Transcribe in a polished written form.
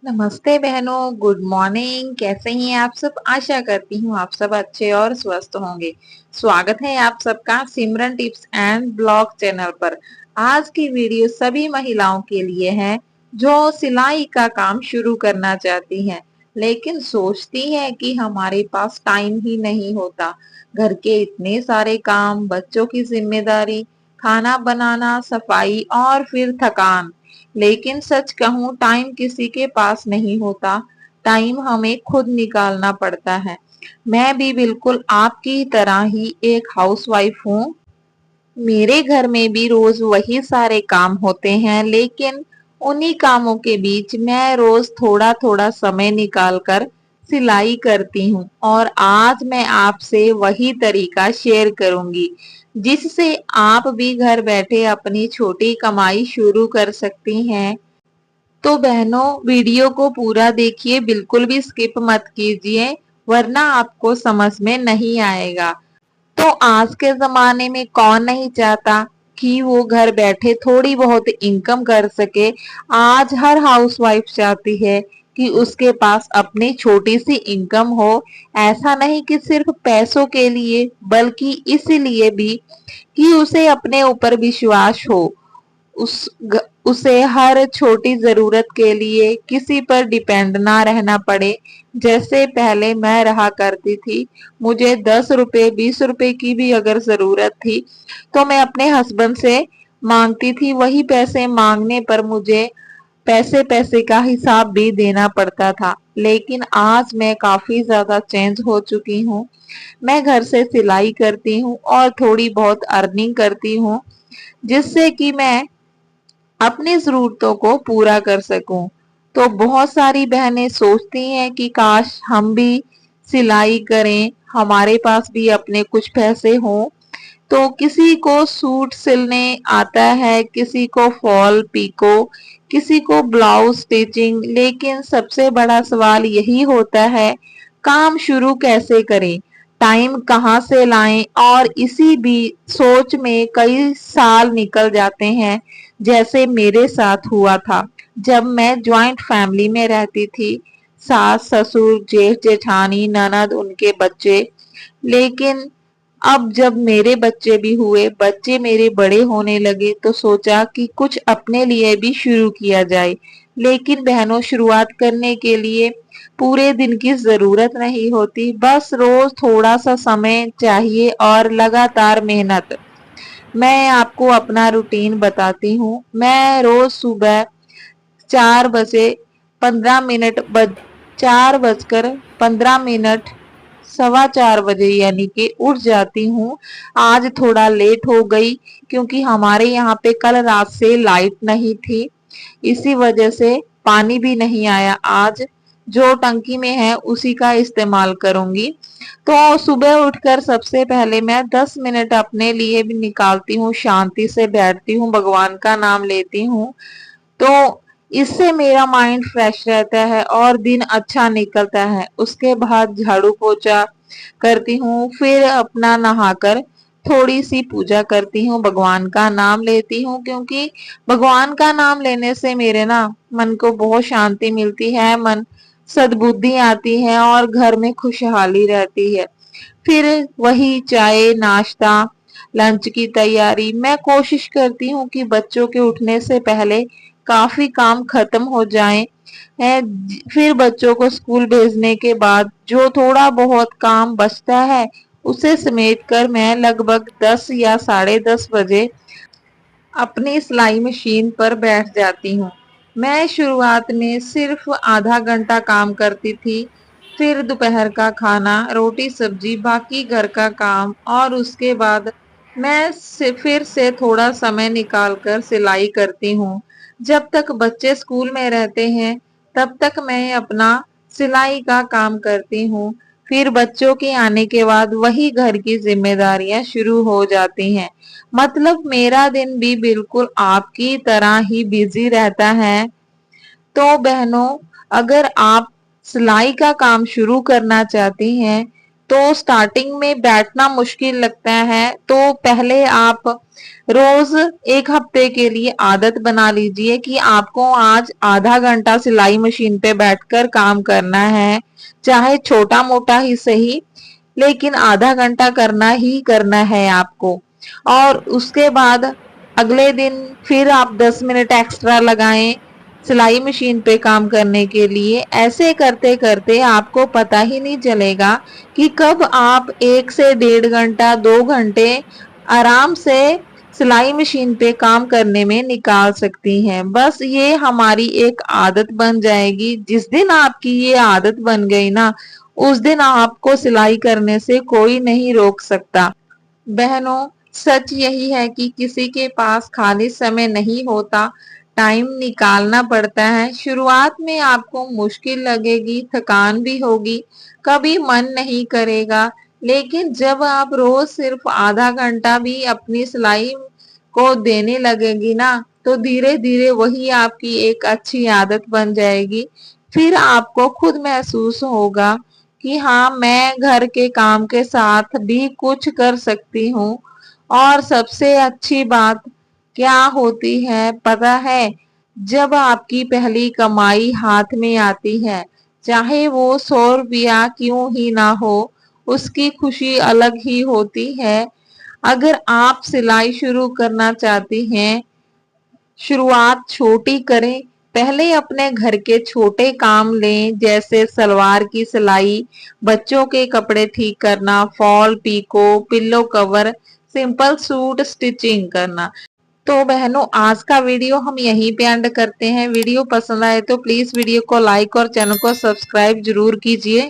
नमस्ते बहनों, good morning. कैसे हैं आप सब? आशा करती हूँ आप सब अच्छे और स्वस्थ होंगे। स्वागत है आप सबका सिमरन टिप्स एंड ब्लॉग चैनल पर। आज की वीडियो सभी महिलाओं के लिए है जो सिलाई का काम शुरू करना चाहती हैं, लेकिन सोचती है कि हमारे पास टाइम ही नहीं होता। घर के इतने सारे काम, बच्चों की जिम्मेदारी, खाना बनाना, सफाई और फिर थकान। लेकिन सच कहूं, टाइम किसी के पास नहीं होता। टाइम हमें खुद निकालना पड़ता है। मैं भी बिल्कुल आपकी तरह ही एक हाउसवाइफ हूँ। मेरे घर में भी रोज वही सारे काम होते हैं, लेकिन उन्हीं कामों के बीच मैं रोज थोड़ा थोड़ा समय निकाल कर सिलाई करती हूँ। और आज मैं आपसे वही तरीका शेयर करूंगी जिससे आप भी घर बैठे अपनी छोटी कमाई शुरू कर सकती हैं। तो बहनों, वीडियो को पूरा देखिए, बिल्कुल भी स्किप मत कीजिए, वरना आपको समझ में नहीं आएगा। तो आज के जमाने में कौन नहीं चाहता कि वो घर बैठे थोड़ी बहुत इनकम कर सके। आज हर हाउसवाइफ चाहती है कि उसके पास अपनी छोटी सी इनकम हो। ऐसा नहीं कि सिर्फ पैसों के लिए, बल्कि इसलिए भी कि उसे अपने ऊपर विश्वास हो। उसे हर छोटी जरूरत के लिए किसी पर डिपेंड ना रहना पड़े। जैसे पहले मैं रहा करती थी, मुझे 10 रुपए 20 रुपए की भी अगर जरूरत थी तो मैं अपने हस्बैंड से मांगती थी। वही पैसे मांगने पर मुझे पैसे पैसे का हिसाब भी देना पड़ता था। लेकिन आज मैं काफी ज्यादा चेंज हो चुकी हूँ। मैं घर से सिलाई करती हूँ और थोड़ी बहुत अर्निंग करती हूँ, जिससे कि मैं अपनी जरूरतों को पूरा कर सकूं। तो बहुत सारी बहनें सोचती हैं कि काश हम भी सिलाई करें, हमारे पास भी अपने कुछ पैसे हों। तो किसी को सूट सिलने आता है, किसी को फॉल पिको, किसी को ब्लाउज स्टिचिंग। लेकिन सबसे बड़ा सवाल यही होता है, काम शुरू कैसे करें, टाइम कहाँ से लाएं। और इसी भी सोच में कई साल निकल जाते हैं, जैसे मेरे साथ हुआ था जब मैं जॉइंट फैमिली में रहती थी। सास ससुर जेठ जेठानी ननद उनके बच्चे। लेकिन अब जब मेरे बच्चे भी हुए, बच्चे मेरे बड़े होने लगे, तो सोचा कि कुछ अपने लिए भी शुरू किया जाए। लेकिन बहनों, शुरुआत करने के लिए पूरे दिन की जरूरत नहीं होती, बस रोज थोड़ा सा समय चाहिए और लगातार मेहनत। मैं आपको अपना रूटीन बताती हूँ। मैं रोज सुबह 4 बजे 15 मिनट 4 बजकर 15 मिनट 4:15 बजे यानी कि उठ जाती हूँ। आज थोड़ा लेट हो गई क्योंकि हमारे यहाँ पे कल रात से लाइट नहीं थी, इसी वजह से पानी भी नहीं आया। आज जो टंकी में है उसी का इस्तेमाल करूंगी। तो सुबह उठकर सबसे पहले मैं 10 मिनट अपने लिए भी निकालती हूँ, शांति से बैठती हूँ, भगवान का नाम लेती हूँ। तो इससे मेरा माइंड फ्रेश रहता है और दिन अच्छा निकलता है। उसके बाद झाड़ू पोछा करती हूँ, फिर अपना नहाकर थोड़ी सी पूजा करती हूँ, भगवान का नाम लेती हूँ, क्योंकि भगवान का नाम लेने से मेरे ना मन को बहुत शांति मिलती है, मन सद्बुद्धि आती है और घर में खुशहाली रहती है। फिर वही चाय नाश्ता, लंच की तैयारी। मैं कोशिश करती हूँ कि बच्चों के उठने से पहले काफी काम खत्म हो जाएं। है फिर बच्चों को स्कूल भेजने के बाद जो थोड़ा बहुत काम बचता है, उसे समेट कर मैं लगभग 10 या 10:30 बजे अपनी सिलाई मशीन पर बैठ जाती हूँ। मैं शुरुआत में सिर्फ आधा घंटा काम करती थी, फिर दोपहर का खाना, रोटी सब्जी, बाकी घर का काम, और उसके बाद मैं फिर से थोड़ा समय निकाल कर सिलाई करती हूँ। जब तक बच्चे स्कूल में रहते हैं तब तक मैं अपना सिलाई का काम करती हूँ। फिर बच्चों के आने के बाद वही घर की जिम्मेदारियां शुरू हो जाती हैं। मतलब मेरा दिन भी बिल्कुल आपकी तरह ही बिजी रहता है। तो बहनों, अगर आप सिलाई का काम शुरू करना चाहती हैं तो स्टार्टिंग में बैठना मुश्किल लगता है, तो पहले आप रोज एक हफ्ते के लिए आदत बना लीजिए कि आपको आज आधा घंटा सिलाई मशीन पे बैठकर काम करना है, चाहे छोटा मोटा ही सही, लेकिन आधा घंटा करना ही करना है आपको। और उसके बाद अगले दिन फिर आप 10 मिनट एक्स्ट्रा लगाएं सिलाई मशीन पे काम करने के लिए। ऐसे करते करते आपको पता ही नहीं चलेगा कि कब आप 1 से 1.5 घंटा 2 घंटे आराम से सिलाई मशीन पे काम करने में निकाल सकती हैं। बस ये हमारी एक आदत बन जाएगी। जिस दिन आपकी ये आदत बन गई ना, उस दिन आपको सिलाई करने से कोई नहीं रोक सकता। बहनों, सच यही है कि किसी के पास खाली समय नहीं होता, टाइम निकालना पड़ता है। शुरुआत में आपको मुश्किल लगेगी, थकान भी होगी, कभी मन नहीं करेगा, लेकिन जब आप रोज सिर्फ आधा घंटा भी अपनी सिलाई को देने लगेगी ना, तो धीरे धीरे वही आपकी एक अच्छी आदत बन जाएगी। फिर आपको खुद महसूस होगा कि हाँ, मैं घर के काम के साथ भी कुछ कर सकती हूँ। और सबसे अच्छी बात क्या होती है पता है? जब आपकी पहली कमाई हाथ में आती है, चाहे वो 100 रुपया क्यों ही ना हो, उसकी खुशी अलग ही होती है। अगर आप सिलाई शुरू करना चाहती हैं, शुरुआत छोटी करें। पहले अपने घर के छोटे काम लें, जैसे सलवार की सिलाई, बच्चों के कपड़े ठीक करना, fall picot, pillow cover, simple suit stitching करना। तो बहनों, आज का वीडियो हम यहीं पे एंड करते हैं। वीडियो पसंद आए तो प्लीज वीडियो को लाइक और चैनल को सब्सक्राइब जरूर कीजिए।